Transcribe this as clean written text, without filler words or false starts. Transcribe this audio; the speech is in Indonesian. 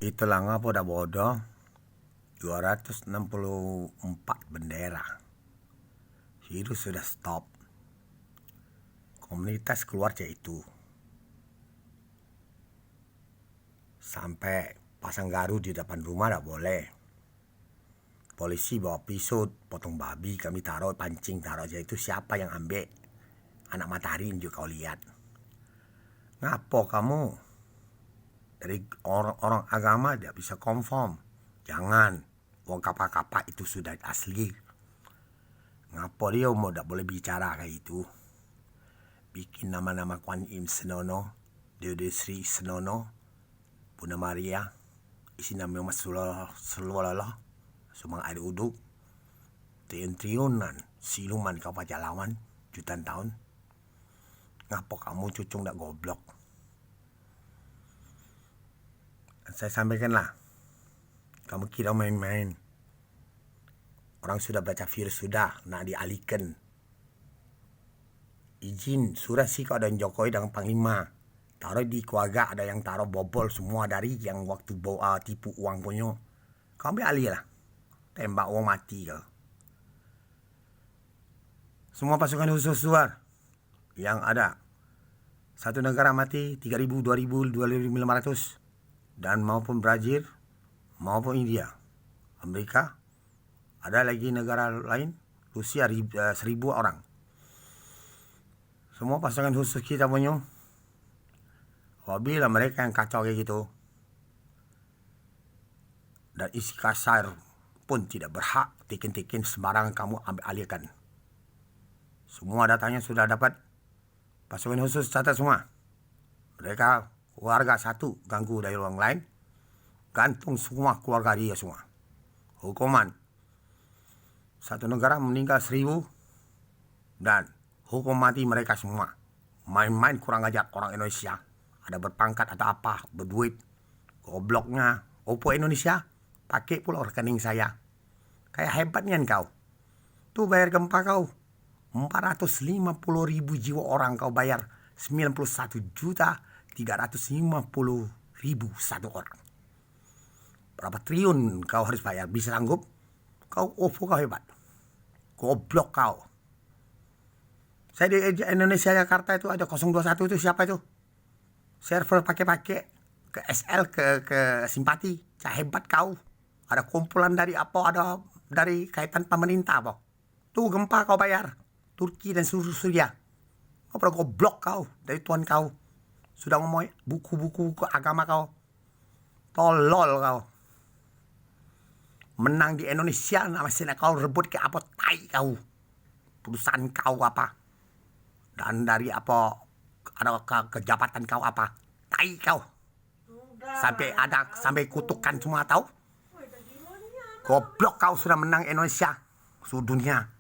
Itulah ngapa udah bodoh 264 bendera. Itu sudah stop. Komunitas keluar itu. Sampai pasang garu di depan rumah tak boleh. Polisi bawa pisau, potong babi, kami taruh, pancing taruh aja. Itu siapa yang ambil? Anak matahari juga kau lihat. Ngapo kamu? Dari orang agama dia bisa konform. Jangan. Wong kapak-kapak itu sudah asli. Ngapo dia mau tak boleh bicara kayak itu? Bikin nama-nama Kuan Im Senono, Dede Sri Senono, Bunda Maria, isi nama Mas Sulawala, Sumang Air Uduk, triliunan, siluman kau pajak lawan, jutaan tahun. Ngapo kamu cucung tak goblok? Saya sampaikanlah, kamu kira main-main. Orang sudah baca virus sudah, nak dialihkan. Izin, surat sih kau dan Jokowi dengan Panglima. Taruh di keluarga, ada yang taruh bobol semua dari yang waktu bawa tipu uang punya. Kau ambil alih lah. Tembak uang mati kau. Semua pasukan khusus luar yang ada. Satu negara mati 3.000, 2.000, 2.500. Dan maupun Brazil, maupun India, Amerika, ada lagi negara lain, Rusia 1.000 orang. Semua pasangan khusus kita punya. Apabila mereka yang kacau kayak gitu, dan isi kasar pun tidak berhak, tikin-tikin sembarang kamu ambil alihkan. Semua datanya sudah dapat. Pasukan khusus catat semua. Mereka keluarga satu ganggu dari orang lain, gantung semua keluarga dia semua. Hukuman satu negara meninggal 1.000 dan hukum mati mereka semua. Main-main kurang ajar orang Indonesia. Ada berpangkat atau apa, berduit. Gobloknya, Oppo Indonesia pakai pula rekening saya. Kayak hebatnya kau. Tuh bayar gempa kau 450.000 jiwa orang kau bayar 91.350.000 satu orang. Berapa triliun kau harus bayar? Bisa sanggup? Kau Oppo kau hebat. Goblok kau. Saya di Indonesia Jakarta itu ada 021 itu siapa itu? Server pakai ke SL ke simpati. Saya hebat kau. Ada kumpulan dari apa? Ada dari kaitan pemerintah apa? Tuh gempa kau bayar. Turki dan seluruh Syria. Kau pernah goblok kau dari Tuhan kau. Sudah ngomong buku-buku agama kau. Tolol kau. Menang di Indonesia masih kau rebut ke apa tai kau. Perusahaan kau apa. Dan dari apa ada kejabatan kau apa. Tai kau. Sampai kutukan semua tahu. Goblok kau sudah menang Indonesia. Seluruh dunia.